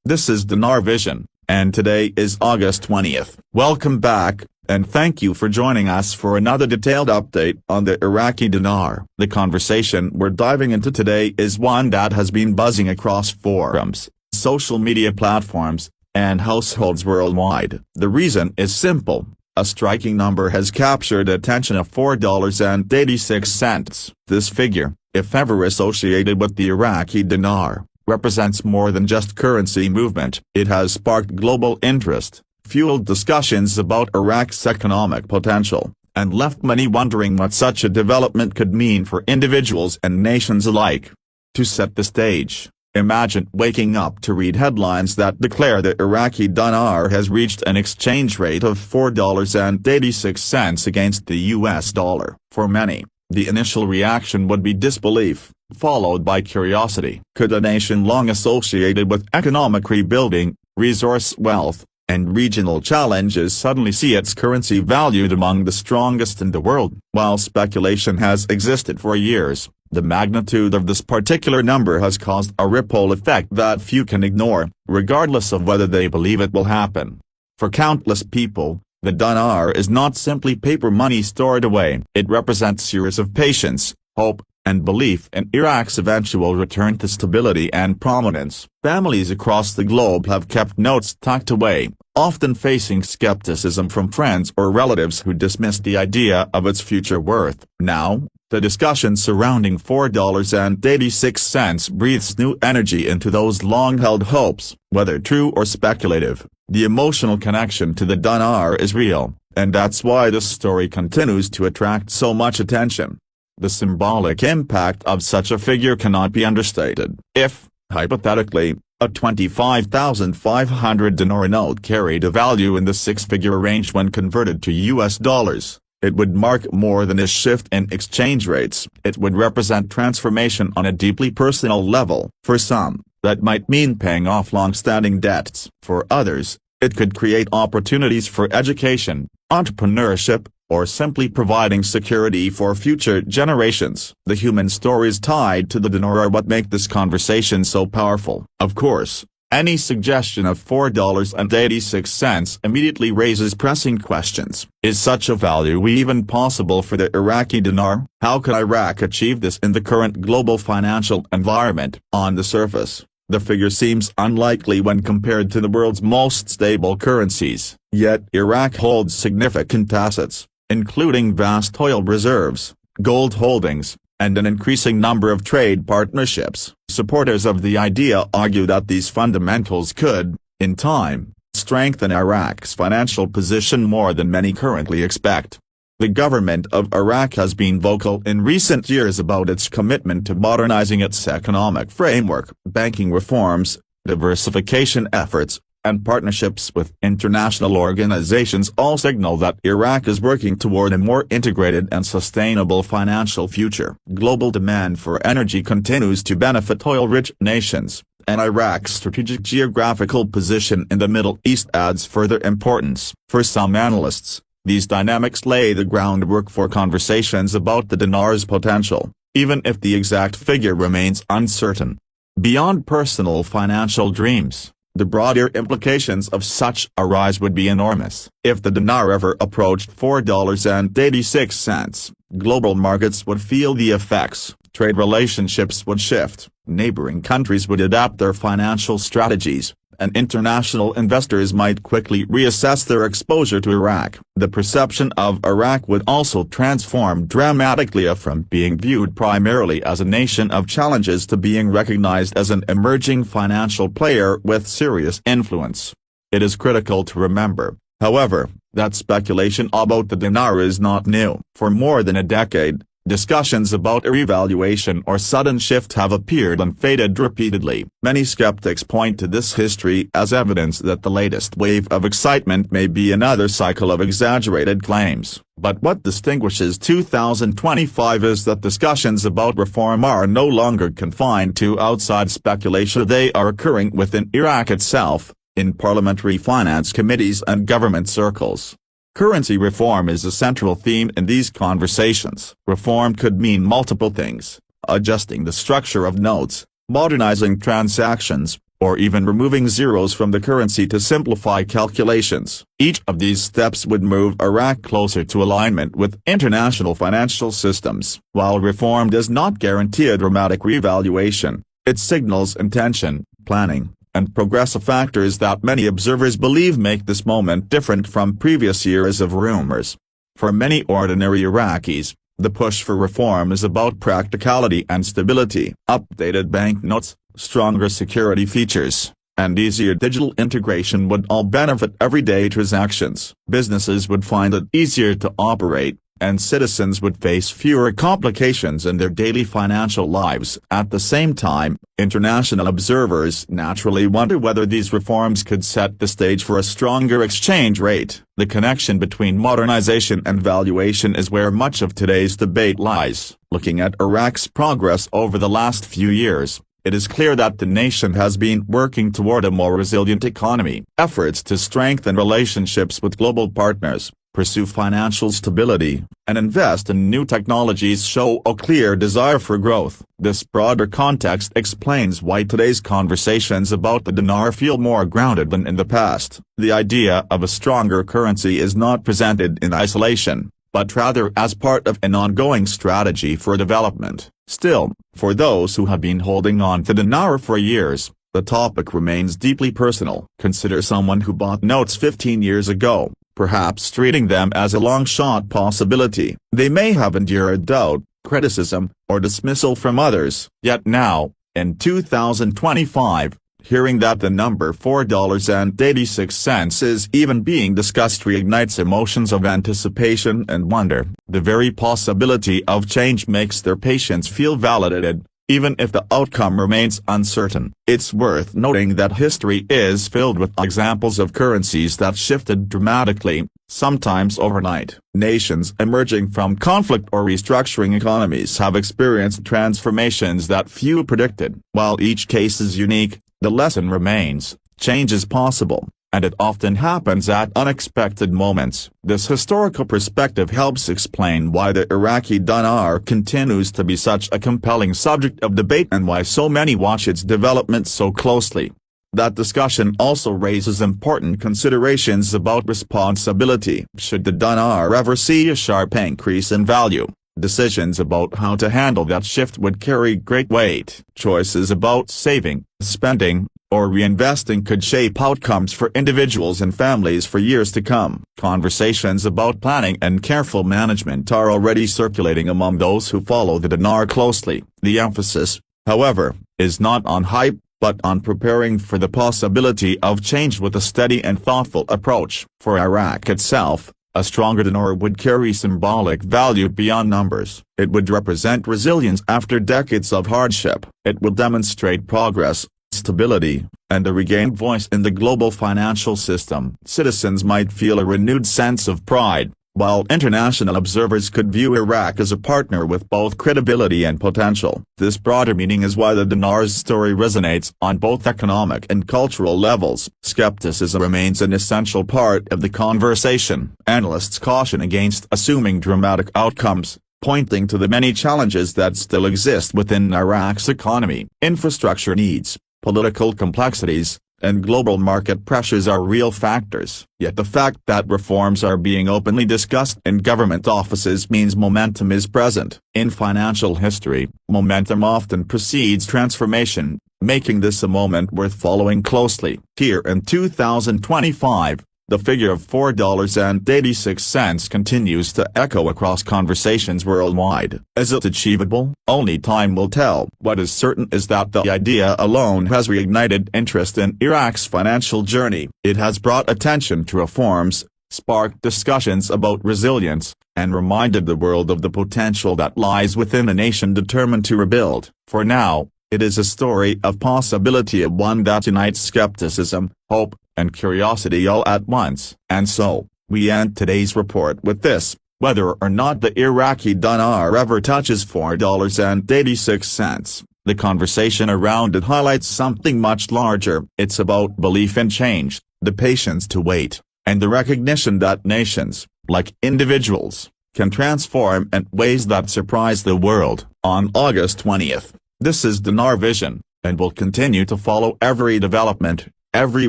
This is Dinar Vision, and today is August 20th. Welcome back, and thank you for joining us for another detailed update on the Iraqi dinar. The conversation we're diving into today is one that has been buzzing across forums, social media platforms, and households worldwide. The reason is simple. A striking number has captured the attention of $4.86. This figure, if ever associated with the Iraqi dinar, represents more than just currency movement. It has sparked global interest, fueled discussions about Iraq's economic potential, and left many wondering what such a development could mean for individuals and nations alike. To set the stage, imagine waking up to read headlines that declare the Iraqi dinar has reached an exchange rate of $4.86 against the US dollar. For many, the initial reaction would be disbelief, followed by curiosity. Could a nation long associated with economic rebuilding, resource wealth, and regional challenges suddenly see its currency valued among the strongest in the world? While speculation has existed for years, the magnitude of this particular number has caused a ripple effect that few can ignore, regardless of whether they believe it will happen. For countless people, the dinar is not simply paper money stored away. It represents years of patience, hope, and belief in Iraq's eventual return to stability and prominence. Families across the globe have kept notes tucked away, often facing skepticism from friends or relatives who dismiss the idea of its future worth. Now, the discussion surrounding $4.86 breathes new energy into those long-held hopes. Whether true or speculative, the emotional connection to the dinar is real, and that's why this story continues to attract so much attention. The symbolic impact of such a figure cannot be understated. If, hypothetically, a 25,500 dinar note carried a value in the six-figure range when converted to US dollars, it would mark more than a shift in exchange rates. It would represent transformation on a deeply personal level. For some, that might mean paying off long-standing debts. For others, it could create opportunities for education, entrepreneurship, or simply providing security for future generations. The human stories tied to the dinar are what make this conversation so powerful. Of course, any suggestion of $4.86 immediately raises pressing questions. Is such a value even possible for the Iraqi dinar? How could Iraq achieve this in the current global financial environment? On the surface, the figure seems unlikely when compared to the world's most stable currencies. Yet Iraq holds significant assets, including vast oil reserves, gold holdings, and an increasing number of trade partnerships. Supporters of the idea argue that these fundamentals could, in time, strengthen Iraq's financial position more than many currently expect. The government of Iraq has been vocal in recent years about its commitment to modernizing its economic framework. Banking reforms, diversification efforts, and partnerships with international organizations all signal that Iraq is working toward a more integrated and sustainable financial future. Global demand for energy continues to benefit oil-rich nations, and Iraq's strategic geographical position in the Middle East adds further importance. For some analysts, these dynamics lay the groundwork for conversations about the dinar's potential, even if the exact figure remains uncertain. Beyond personal financial dreams, the broader implications of such a rise would be enormous. If the dinar ever approached $4.86, global markets would feel the effects, trade relationships would shift, neighboring countries would adapt their financial strategies, and international investors might quickly reassess their exposure to Iraq. The perception of Iraq would also transform dramatically from being viewed primarily as a nation of challenges to being recognized as an emerging financial player with serious influence. It is critical to remember, however, that speculation about the dinar is not new. For more than a decade, discussions about a revaluation or sudden shift have appeared and faded repeatedly. Many skeptics point to this history as evidence that the latest wave of excitement may be another cycle of exaggerated claims. But what distinguishes 2025 is that discussions about reform are no longer confined to outside speculation. They are occurring within Iraq itself, in parliamentary finance committees and government circles. Currency reform is a central theme in these conversations. Reform could mean multiple things: adjusting the structure of notes, modernizing transactions, or even removing zeros from the currency to simplify calculations. Each of these steps would move Iraq closer to alignment with international financial systems. While reform does not guarantee a dramatic revaluation, it signals intention, planning, and progress, factors that many observers believe make this moment different from previous years of rumors. For many ordinary Iraqis, the push for reform is about practicality and stability. Updated banknotes, stronger security features, and easier digital integration would all benefit everyday transactions. Businesses would find it easier to operate, and citizens would face fewer complications in their daily financial lives. At the same time, international observers naturally wonder whether these reforms could set the stage for a stronger exchange rate. The connection between modernization and valuation is where much of today's debate lies. Looking at Iraq's progress over the last few years, it is clear that the nation has been working toward a more resilient economy. Efforts to strengthen relationships with global partners, pursue financial stability, and invest in new technologies show a clear desire for growth. This broader context explains why today's conversations about the dinar feel more grounded than in the past. The idea of a stronger currency is not presented in isolation, but rather as part of an ongoing strategy for development. Still, for those who have been holding on to the dinar for years, the topic remains deeply personal. Consider someone who bought notes 15 years ago, perhaps treating them as a long-shot possibility. They may have endured doubt, criticism, or dismissal from others. Yet now, in 2025, hearing that the number $4.86 is even being discussed reignites emotions of anticipation and wonder. The very possibility of change makes their patience feel validated, even if the outcome remains uncertain. It's worth noting that history is filled with examples of currencies that shifted dramatically, sometimes overnight. Nations emerging from conflict or restructuring economies have experienced transformations that few predicted. While each case is unique, the lesson remains: change is possible, and it often happens at unexpected moments. This historical perspective helps explain why the Iraqi dinar continues to be such a compelling subject of debate and why so many watch its development so closely. That discussion also raises important considerations about responsibility. Should the dinar ever see a sharp increase in value, decisions about how to handle that shift would carry great weight. Choices about saving, spending, or reinvesting could shape outcomes for individuals and families for years to come. Conversations about planning and careful management are already circulating among those who follow the dinar closely. The emphasis, however, is not on hype, but on preparing for the possibility of change with a steady and thoughtful approach. For Iraq itself, a stronger dinar would carry symbolic value beyond numbers. It would represent resilience after decades of hardship. It will demonstrate progress, stability, and a regained voice in the global financial system. Citizens might feel a renewed sense of pride, while international observers could view Iraq as a partner with both credibility and potential. This broader meaning is why the dinar's story resonates on both economic and cultural levels. Skepticism remains an essential part of the conversation. Analysts caution against assuming dramatic outcomes, pointing to the many challenges that still exist within Iraq's economy. Infrastructure needs, political complexities, and global market pressures are real factors. Yet the fact that reforms are being openly discussed in government offices means momentum is present. In financial history, momentum often precedes transformation, making this a moment worth following closely. Here in 2025, the figure of $4.86 continues to echo across conversations worldwide. Is it achievable? Only time will tell. What is certain is that the idea alone has reignited interest in Iraq's financial journey. It has brought attention to reforms, sparked discussions about resilience, and reminded the world of the potential that lies within a nation determined to rebuild. For now, it is a story of possibility, one that unites skepticism, hope, and curiosity all at once. And so, we end today's report with this: whether or not the Iraqi dinar ever touches $4.86, the conversation around it highlights something much larger. It's about belief in change, the patience to wait, and the recognition that nations, like individuals, can transform in ways that surprise the world. On August 20th, this is Dinar Vision. and will continue to follow every development, every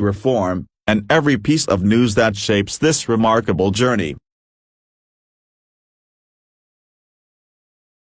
reform, and every piece of news that shapes this remarkable journey.